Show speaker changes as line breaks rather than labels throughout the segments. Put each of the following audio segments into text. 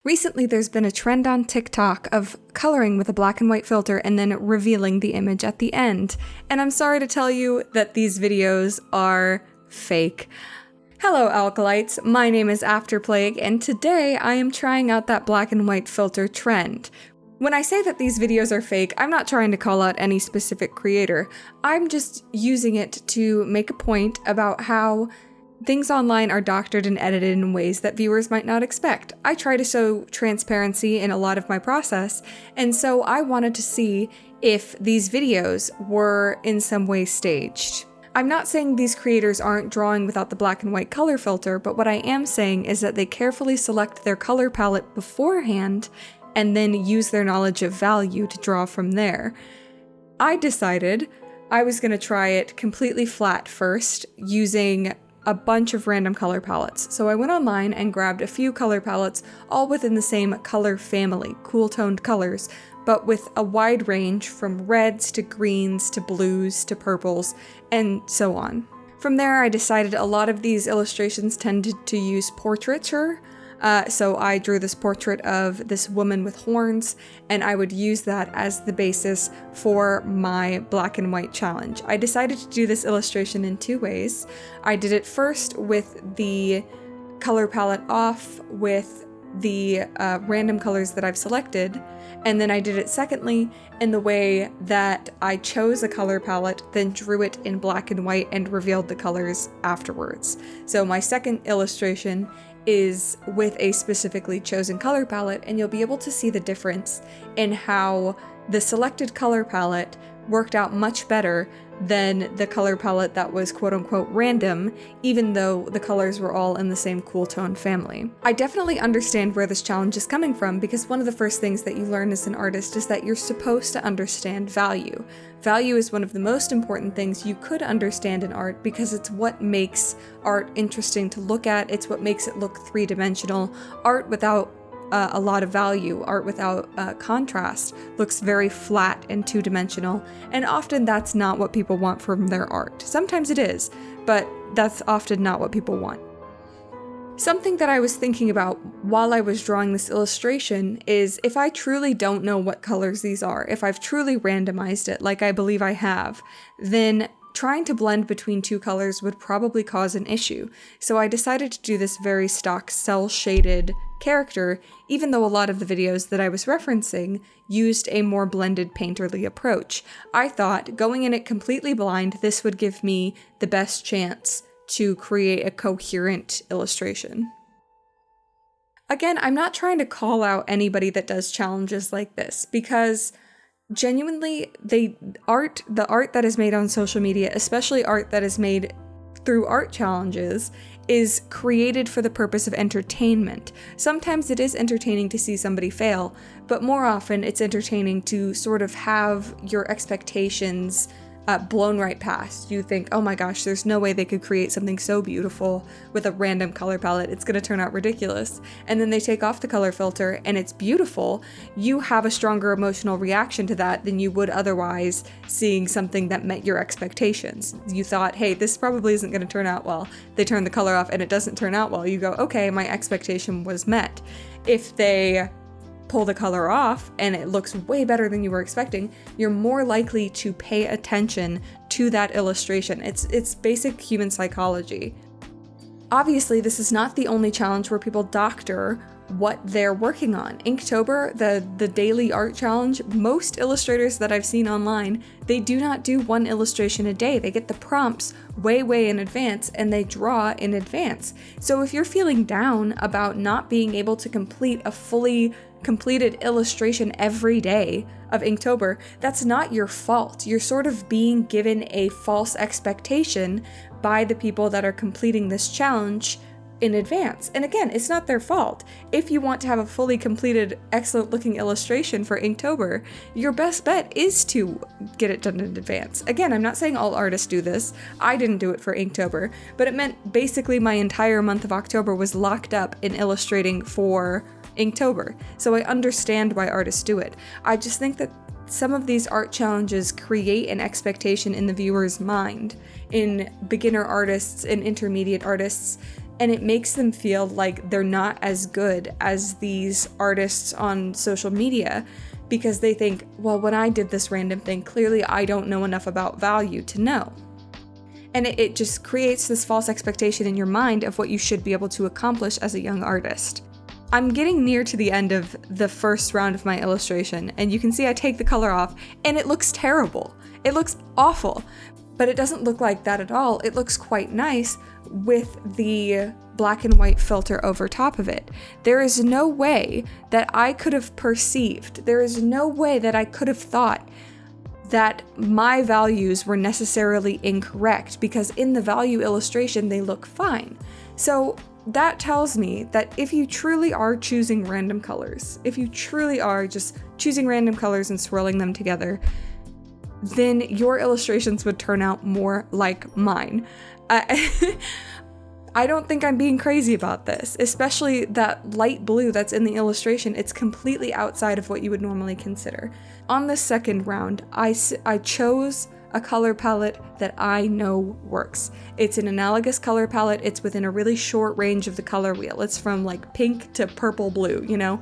Recently, there's been a trend on TikTok of coloring with a black and white filter and then revealing the image at the end. And I'm sorry to tell you that these videos are fake. Hello, Alkalites. My name is Afterplague, and today I am trying out that black and white filter trend. When I say that these videos are fake, I'm not trying to call out any specific creator. I'm just using it to make a point about how things online are doctored and edited in ways that viewers might not expect. I try to show transparency in a lot of my process, and so I wanted to see if these videos were in some way staged. I'm not saying these creators aren't drawing without the black and white color filter, but what I am saying is that they carefully select their color palette beforehand and then use their knowledge of value to draw from there. I decided I was going to try it completely flat first, using a bunch of random color palettes. So I went online and grabbed a few color palettes, all within the same color family, cool toned colors, but with a wide range from reds to greens to blues to purples, and so on. From there, I decided a lot of these illustrations tended to use portraiture, so I drew this portrait of this woman with horns, and I would use that as the basis for my black and white challenge. I decided to do this illustration in two ways. I did it first with the color palette off with the random colors that I've selected, and then I did it secondly in the way that I chose a color palette, then drew it in black and white and revealed the colors afterwards. So my second illustration is with a specifically chosen color palette, and you'll be able to see the difference in how the selected color palette worked out much better than the color palette that was quote-unquote random, even though the colors were all in the same cool tone family. I definitely understand where this challenge is coming from, because one of the first things that you learn as an artist is that you're supposed to understand value. Value is one of the most important things you could understand in art, because it's what makes art interesting to look at, it's what makes it look three-dimensional. Art without a lot of value, art without contrast, looks very flat and two-dimensional, and often that's not what people want from their art. Sometimes it is, but that's often not what people want. Something that I was thinking about while I was drawing this illustration is, if I truly don't know what colors these are, if I've truly randomized it like I believe I have, then trying to blend between two colors would probably cause an issue. So I decided to do this very stock cel-shaded character, even though a lot of the videos that I was referencing used a more blended painterly approach. I thought, going in it completely blind, this would give me the best chance to create a coherent illustration. Again, I'm not trying to call out anybody that does challenges like this, because genuinely, the art that is made on social media, especially art that is made through art challenges, is created for the purpose of entertainment. Sometimes it is entertaining to see somebody fail, but more often it's entertaining to sort of have your expectations blown right past. You think, oh my gosh, there's no way they could create something so beautiful with a random color palette. It's gonna turn out ridiculous. And then they take off the color filter and it's beautiful. You have a stronger emotional reaction to that than you would otherwise seeing something that met your expectations. You thought, hey, this probably isn't gonna turn out well. They turn the color off and it doesn't turn out well. You go, okay, my expectation was met. If they pull the color off and it looks way better than you were expecting, you're more likely to pay attention to that illustration. It's basic human psychology. Obviously, this is not the only challenge where people doctor what they're working on. Inktober, the daily art challenge, most illustrators that I've seen online, they do not do one illustration a day. They get the prompts way in advance and they draw in advance. So if you're feeling down about not being able to complete a fully completed illustration every day of Inktober, that's not your fault. You're sort of being given a false expectation by the people that are completing this challenge in advance. And again, it's not their fault. If you want to have a fully completed, excellent looking illustration for Inktober, your best bet is to get it done in advance. Again, I'm not saying all artists do this. I didn't do it for Inktober, but it meant basically my entire month of October was locked up in illustrating for Inktober. So I understand why artists do it. I just think that some of these art challenges create an expectation in the viewer's mind, in beginner artists and intermediate artists, and it makes them feel like they're not as good as these artists on social media, because they think, well, when I did this random thing, clearly I don't know enough about value to know. And it just creates this false expectation in your mind of what you should be able to accomplish as a young artist. I'm getting near to the end of the first round of my illustration, and you can see I take the color off, and it looks terrible. It looks awful, but it doesn't look like that at all. It looks quite nice with the black and white filter over top of it. There is no way that I could have perceived, there is no way that I could have thought that my values were necessarily incorrect, because in the value illustration, they look fine. So that tells me that if you truly are choosing random colors, if you truly are just choosing random colors and swirling them together, then your illustrations would turn out more like mine. I don't think I'm being crazy about this, especially that light blue that's in the illustration. It's completely outside of what you would normally consider. On the second round, I chose a color palette that I know works. It's an analogous color palette. It's within a really short range of the color wheel. It's from like pink to purple blue, you know?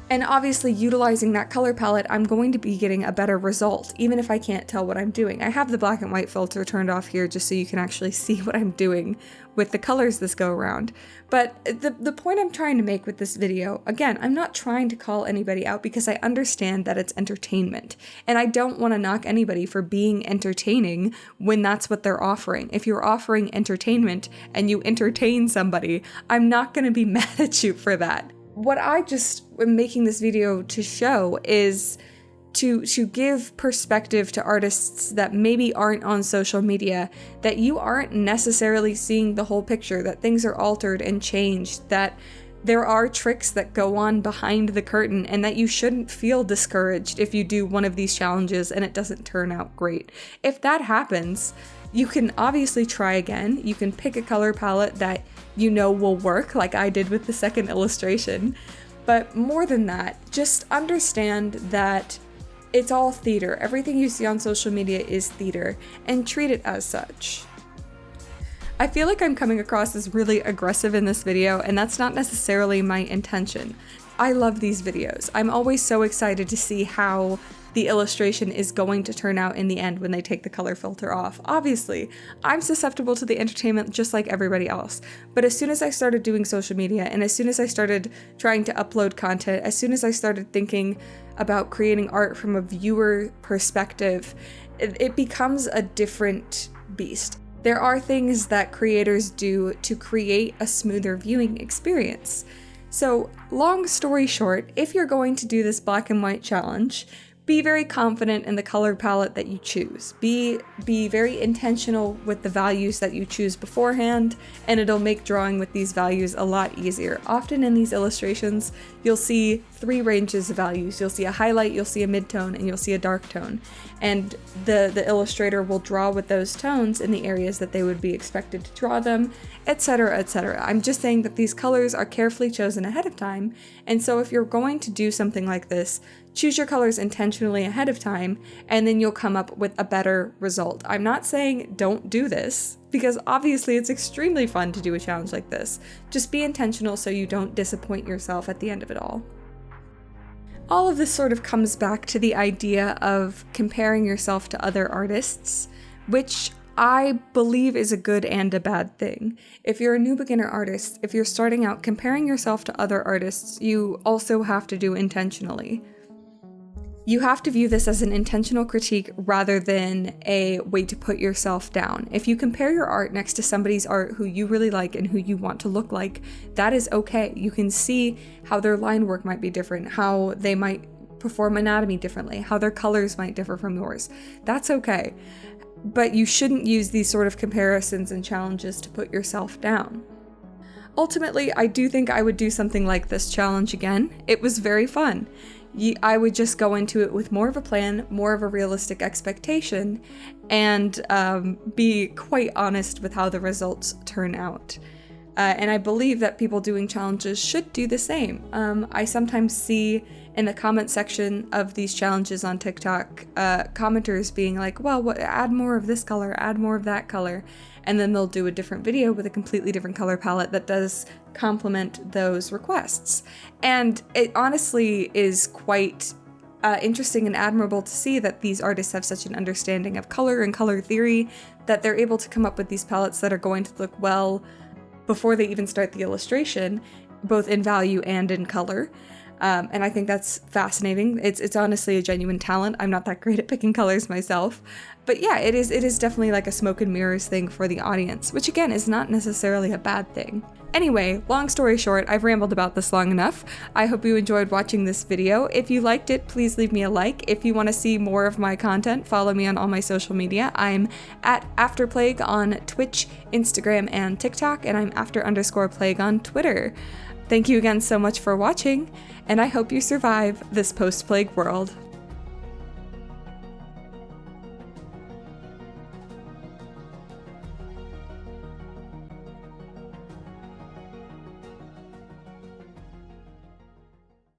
And obviously, utilizing that color palette, I'm going to be getting a better result, even if I can't tell what I'm doing. I have the black and white filter turned off here just so you can actually see what I'm doing with the colors this go around. But the point I'm trying to make with this video, again, I'm not trying to call anybody out, because I understand that it's entertainment. And I don't want to knock anybody for being entertaining when that's what they're offering. If you're offering entertainment and you entertain somebody, I'm not going to be mad at you for that. What I just am making this video to show is to give perspective to artists that maybe aren't on social media, that you aren't necessarily seeing the whole picture, that things are altered and changed, that there are tricks that go on behind the curtain, and that you shouldn't feel discouraged if you do one of these challenges and it doesn't turn out great. If that happens, you can obviously try again. You can pick a color palette that you know will work, like I did with the second illustration. But more than that, just understand that it's all theater. Everything you see on social media is theater, and treat it as such. I feel like I'm coming across as really aggressive in this video, and that's not necessarily my intention. I love these videos. I'm always so excited to see how the illustration is going to turn out in the end when they take the color filter off. Obviously, I'm susceptible to the entertainment just like everybody else, but as soon as I started doing social media, and as soon as I started trying to upload content, as soon as I started thinking about creating art from a viewer perspective, it becomes a different beast. There are things that creators do to create a smoother viewing experience. So, long story short, if you're going to do this black and white challenge, be very confident in the color palette that you choose. Be very intentional with the values that you choose beforehand, and it'll make drawing with these values a lot easier. Often in these illustrations, you'll see 3 ranges of values. You'll see a highlight, you'll see a mid-tone, and you'll see a dark tone. And the illustrator will draw with those tones in the areas that they would be expected to draw them, etc., etc. I'm just saying that these colors are carefully chosen ahead of time, and so if you're going to do something like this, choose your colors intentionally ahead of time, and then you'll come up with a better result. I'm not saying don't do this, because obviously it's extremely fun to do a challenge like this. Just be intentional so you don't disappoint yourself at the end of it all. All of this sort of comes back to the idea of comparing yourself to other artists, which I believe is a good and a bad thing. If you're a new beginner artist, if you're starting out, comparing yourself to other artists, you also have to do intentionally. You have to view this as an intentional critique rather than a way to put yourself down. If you compare your art next to somebody's art who you really like and who you want to look like, that is okay. You can see how their line work might be different, how they might perform anatomy differently, how their colors might differ from yours. That's okay. But you shouldn't use these sort of comparisons and challenges to put yourself down. Ultimately, I do think I would do something like this challenge again. It was very fun. I would just go into it with more of a plan, more of a realistic expectation, and be quite honest with how the results turn out. And I believe that people doing challenges should do the same. I sometimes see in the comment section of these challenges on TikTok, commenters being like, well, add more of this color, add more of that color. And then they'll do a different video with a completely different color palette that does complement those requests. And it honestly is quite interesting and admirable to see that these artists have such an understanding of color and color theory that they're able to come up with these palettes that are going to look well before they even start the illustration, both in value and in color. And I think that's fascinating. It's honestly a genuine talent. I'm not that great at picking colors myself. But yeah, it is definitely like a smoke and mirrors thing for the audience, which again is not necessarily a bad thing. Anyway, long story short, I've rambled about this long enough. I hope you enjoyed watching this video. If you liked it, please leave me a like. If you want to see more of my content, follow me on all my social media. I'm at AfterPlague on Twitch, Instagram, and TikTok, and I'm after_plague on Twitter. Thank you again so much for watching, and I hope you survive this post-plague world.